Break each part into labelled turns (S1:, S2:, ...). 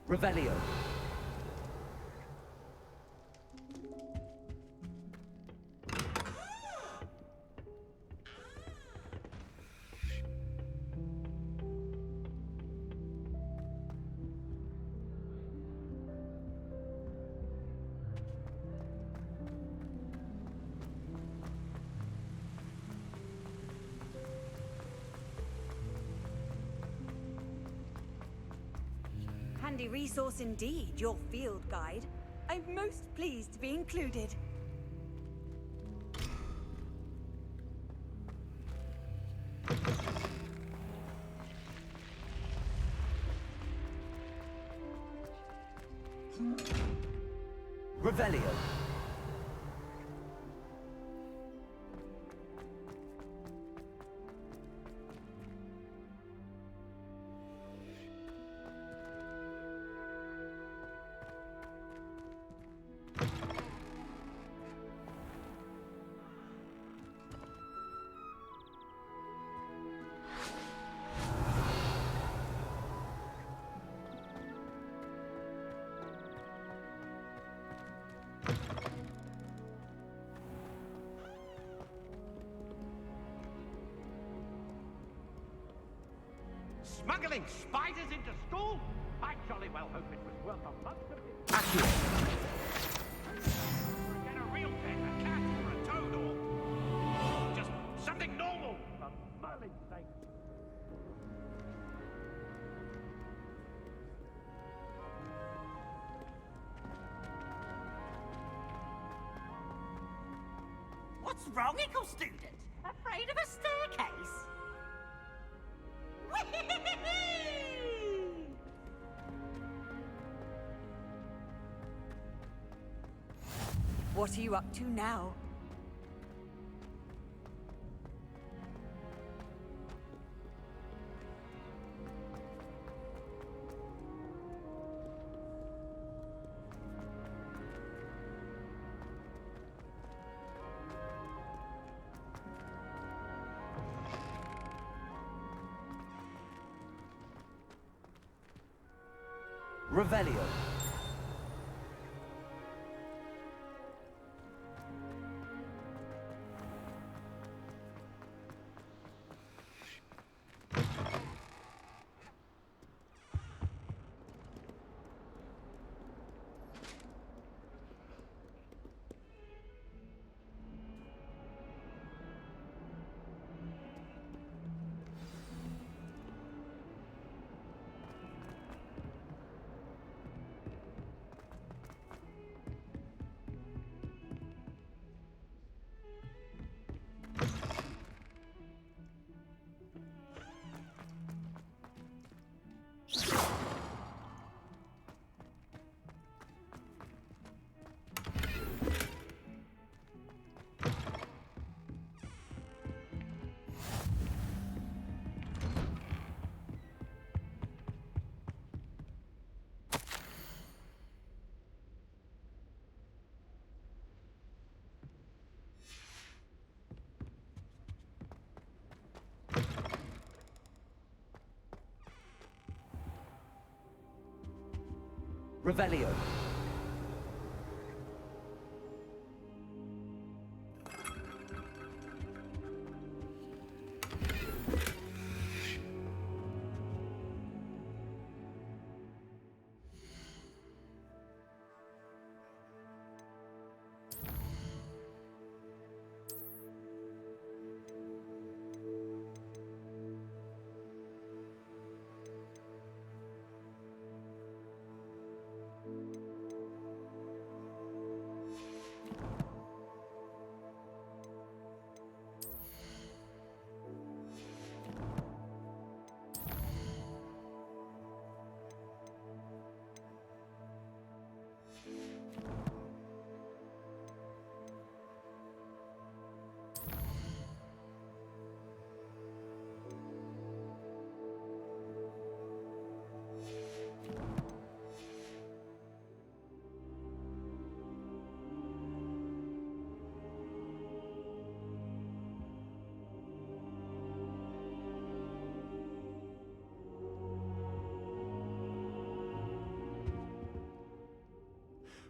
S1: Revelio.
S2: Handy resource indeed, your field guide. I'm most pleased to be included.
S1: Revelio.
S3: Smuggling spiders into school? I jolly well hope it was worth a month of it.
S1: Accurate.
S3: Get a real pet, a cat or a toad or just something normal, for Merlin's sake.
S4: What's wrong, Ickle student? Afraid of a staircase?
S2: What are you up to now?
S1: Revelio. Revelio.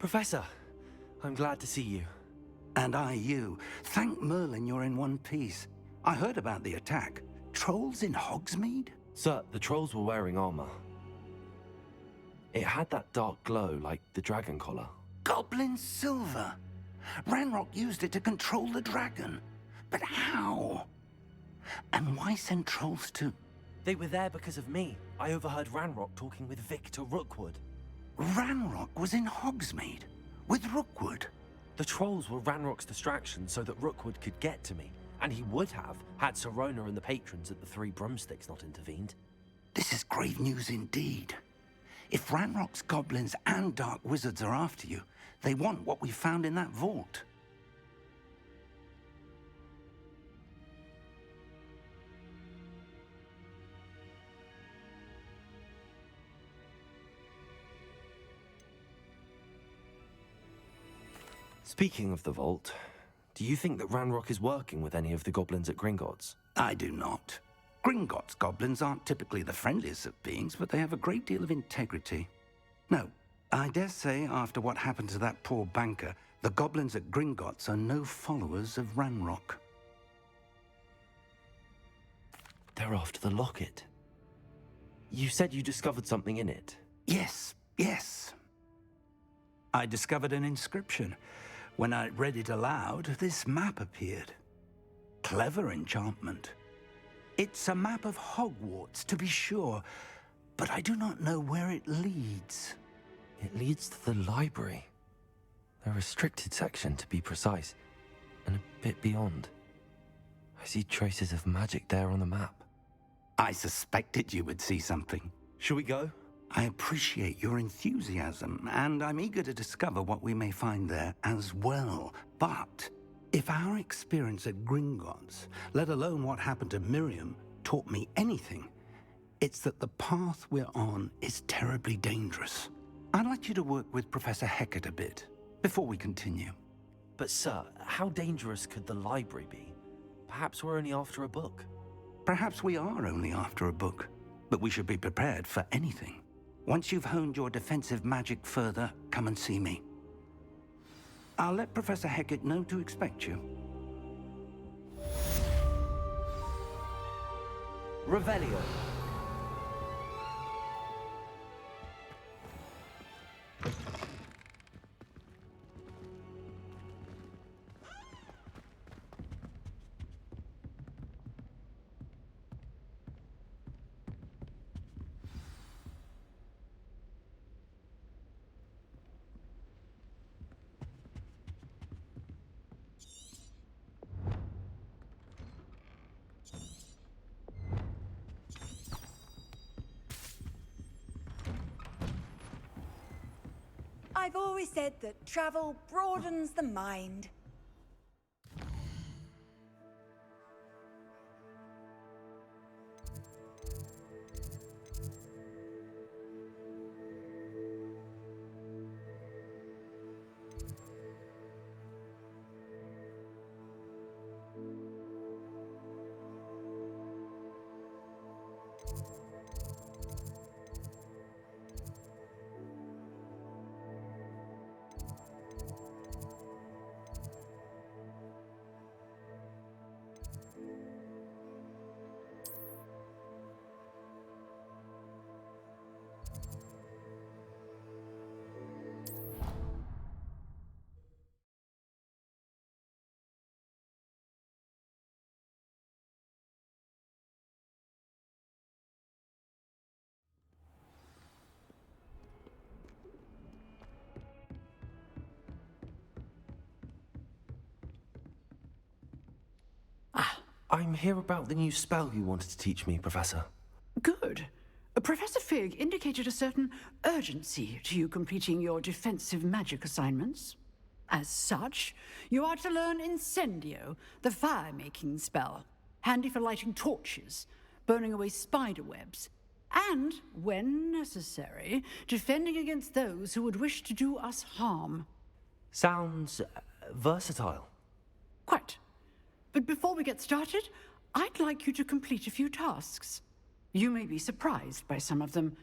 S5: Professor, I'm glad to see you.
S6: And I you. Thank Merlin you're in one piece. I heard about the attack. Trolls in Hogsmeade?
S5: Sir, the trolls were wearing armor. It had that dark glow like the dragon collar.
S6: Goblin silver. Ranrock used it to control the dragon. But how? And why send trolls too?
S5: They were there because of me. I overheard Ranrock talking with Victor Rookwood.
S6: Ranrock was in Hogsmeade with Rookwood.
S5: The trolls were Ranrock's distraction so that Rookwood could get to me. And he would have, had Sirona and the patrons at the Three Broomsticks not intervened.
S6: This is grave news indeed. If Ranrock's goblins and dark wizards are after you, they want what we found in that vault.
S5: Speaking of the vault, do you think that Ranrock is working with any of the goblins at Gringotts?
S6: I do not. Gringotts goblins aren't typically the friendliest of beings, but they have a great deal of integrity. No, I dare say after what happened to that poor banker, the goblins at Gringotts are no followers of Ranrock.
S5: They're after the locket. You said you discovered something in it.
S6: Yes. I discovered an inscription. When I read it aloud, this map appeared. Clever enchantment. It's a map of Hogwarts, to be sure, but I do not know where it leads.
S5: It leads to the library. A restricted section, to be precise, and a bit beyond. I see traces of magic there on the map.
S6: I suspected you would see something.
S5: Shall we go?
S6: I appreciate your enthusiasm, and I'm eager to discover what we may find there as well. But if our experience at Gringotts, let alone what happened to Miriam, taught me anything, it's that the path we're on is terribly dangerous. I'd like you to work with Professor Hecat a bit before we continue.
S5: But sir, how dangerous could the library be? Perhaps we're only after a book.
S6: Perhaps we are only after a book, but we should be prepared for anything. Once you've honed your defensive magic further, come and see me. I'll let Professor Hecat know to expect you.
S1: Revelio.
S2: I've always said that travel broadens the mind.
S5: I'm here about the new spell you wanted to teach me, Professor.
S7: Good. Professor Fig indicated a certain urgency to you completing your defensive magic assignments. As such, you are to learn Incendio, the fire-making spell, handy for lighting torches, burning away spider webs, and, when necessary, defending against those who would wish to do us harm.
S5: Sounds versatile.
S7: Quite. But before we get started, I'd like you to complete a few tasks. You may be surprised by some of them.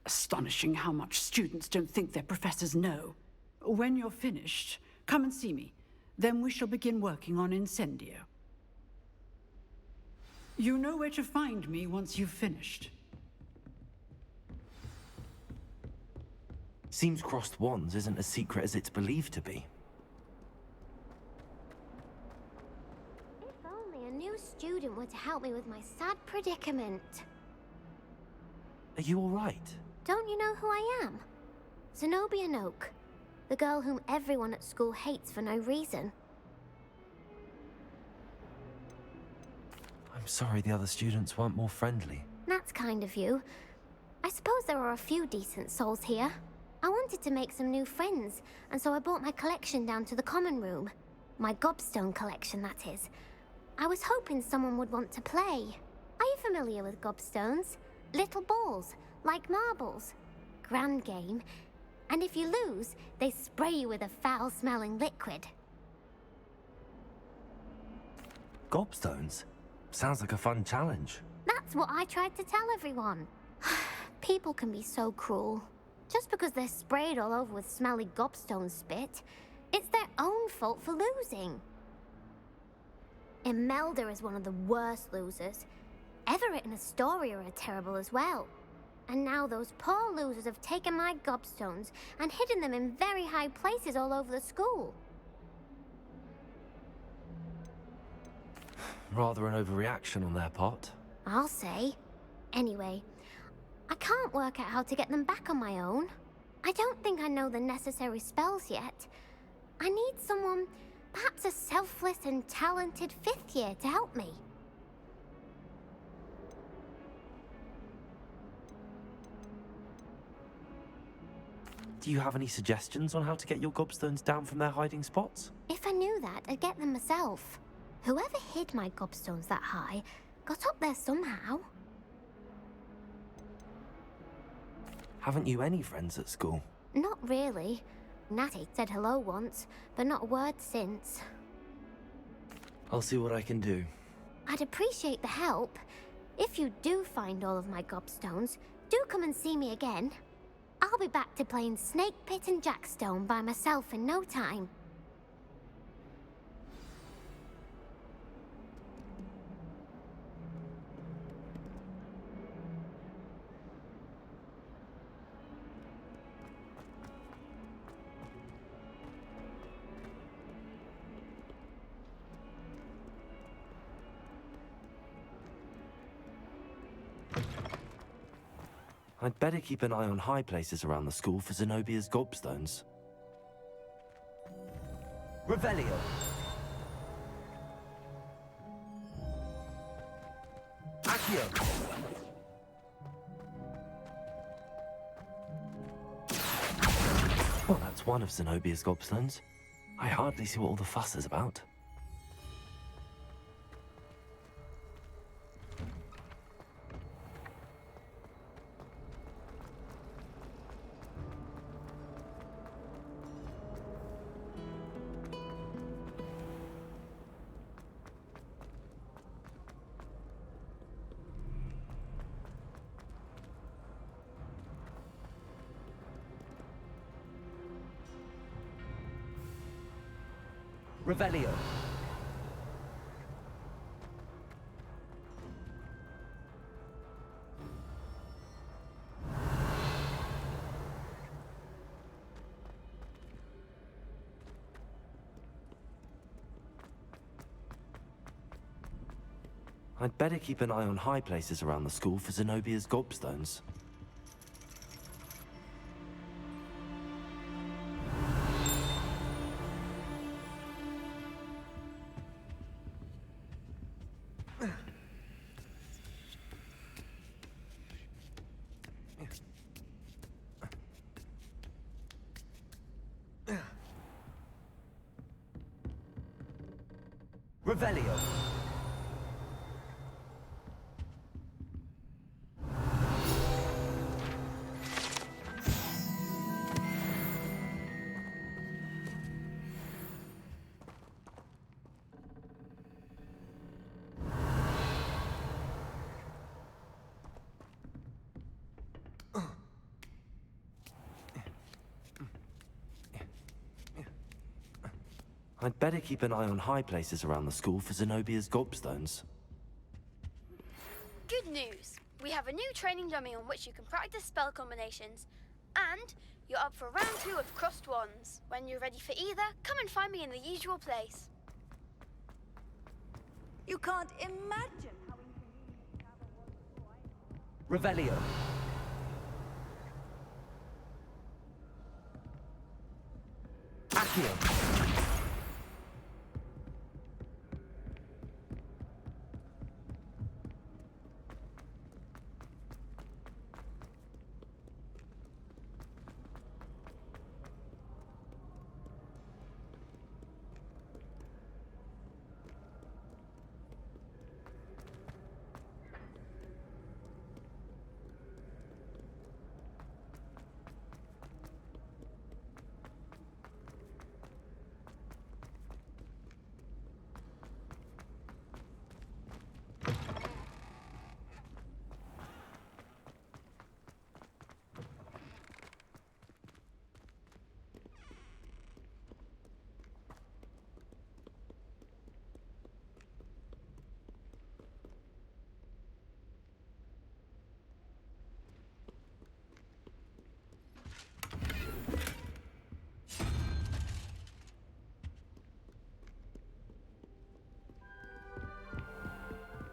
S7: Astonishing how much students don't think their professors know. When you're finished, come and see me. Then we shall begin working on Incendio. You know where to find me once you've finished.
S5: Seems crossed wands isn't as secret as it's believed to be.
S8: If only a new student were to help me with my sad predicament.
S5: Are you all right?
S8: Don't you know who I am? Zenobia Noak, the girl whom everyone at school hates for no reason.
S5: I'm sorry the other students weren't more friendly.
S8: That's kind of you. I suppose there are a few decent souls here. I wanted to make some new friends, and so I brought my collection down to the common room. My gobstone collection, that is. I was hoping someone would want to play. Are you familiar with gobstones? Little balls, like marbles. Grand game. And if you lose, they spray you with a foul-smelling liquid.
S5: Gobstones? Sounds like a fun challenge.
S8: That's what I tried to tell everyone. People can be so cruel. Just because they're sprayed all over with smelly gobstone spit, it's their own fault for losing. Imelda is one of the worst losers. Everett and Astoria are terrible as well. And now those poor losers have taken my gobstones and hidden them in very high places all over the school.
S5: Rather an overreaction on their part.
S8: I'll say. Anyway, I can't work out how to get them back on my own. I don't think I know the necessary spells yet. I need someone, perhaps a selfless and talented 5th year to help me.
S5: Do you have any suggestions on how to get your gobstones down from their hiding spots?
S8: If I knew that, I'd get them myself. Whoever hid my gobstones that high got up there somehow.
S5: Haven't you any friends at school?
S8: Not really. Natty said hello once, but not a word since.
S5: I'll see what I can do.
S8: I'd appreciate the help. If you do find all of my gobstones, do come and see me again. I'll be back to playing Snake Pit and Jackstone by myself in no time.
S5: I'd better keep an eye on high places around the school for Zenobia's gobstones.
S1: Revelio. Accio.
S5: Well, that's one of Zenobia's gobstones. I hardly see what all the fuss is about.
S1: Revelio.
S5: I'd better keep an eye on high places around the school for Zenobia's gobstones.
S1: Revelio.
S5: I'd better keep an eye on high places around the school for Zenobia's gobstones.
S9: Good news! We have a new training dummy on which you can practice spell combinations. And you're up for round 2 of Crossed Wands. When you're ready for either, come and find me in the usual place.
S2: You can't imagine how inconvenient to have a wand.
S1: Revelio. Accio.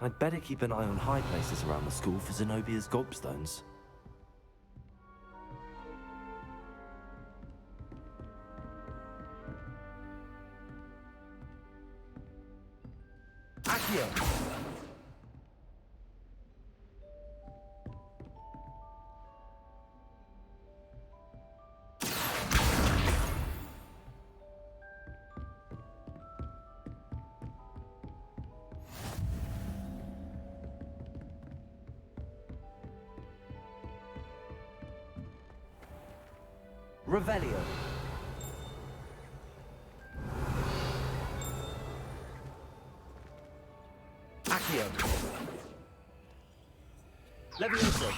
S5: I'd better keep an eye on high places around the school for Zenobia's gobstones.
S1: Accio. Revelio. Accio. Levioso.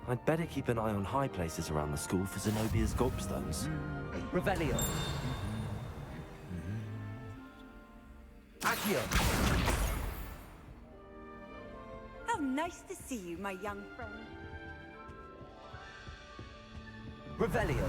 S5: I'd better keep an eye on high places around the school for Zenobia's gobstones.
S1: Revelio. Accio.
S2: How nice to see you, my young friend.
S1: Revelio.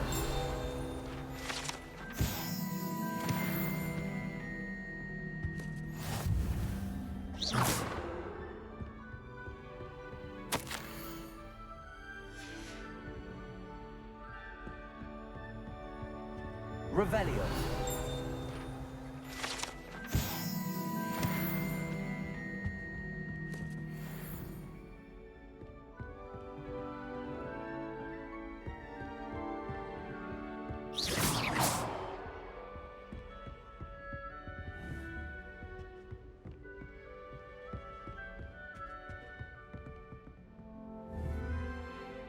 S1: Revelio.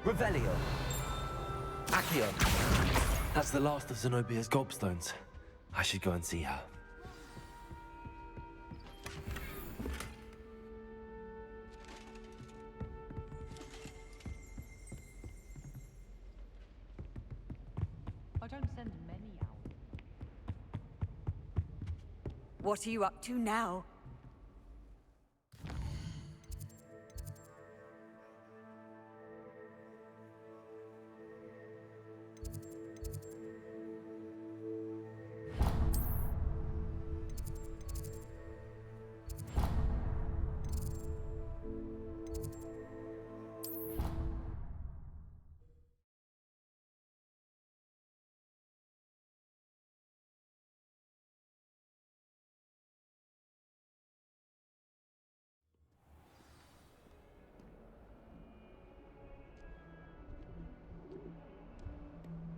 S1: Revelio. Accio.
S5: That's the last of Zenobia's gobstones. I should go and see her.
S10: I don't send many out.
S2: What are you up to now?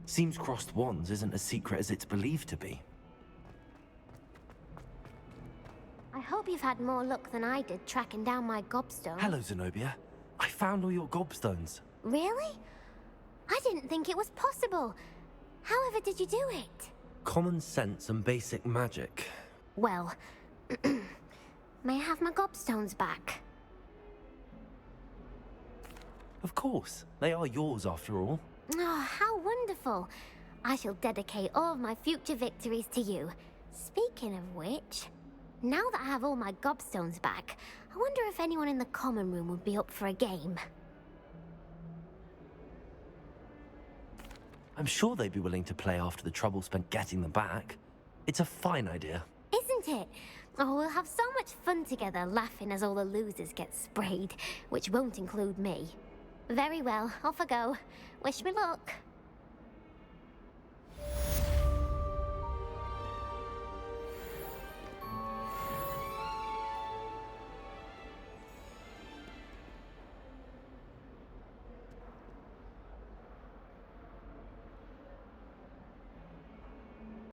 S5: Seems crossed wands isn't as secret as it's believed to be.
S8: I hope you've had more luck than I did tracking down my gobstone.
S5: Hello, Zenobia. I found all your gobstones.
S8: Really? I didn't think it was possible. However did you do it?
S5: Common sense and basic magic.
S8: Well, may I have my gobstones back?
S5: Of course. They are yours after all.
S8: Oh, how wonderful. I shall dedicate all of my future victories to you. Speaking of which, now that I have all my gobstones back, I wonder if anyone in the common room would be up for a game.
S5: I'm sure they'd be willing to play after the trouble spent getting them back. It's a fine idea.
S8: Isn't it? Oh, we'll have so much fun together, laughing as all the losers get sprayed, which won't include me. Very well, off I go. Wish me luck.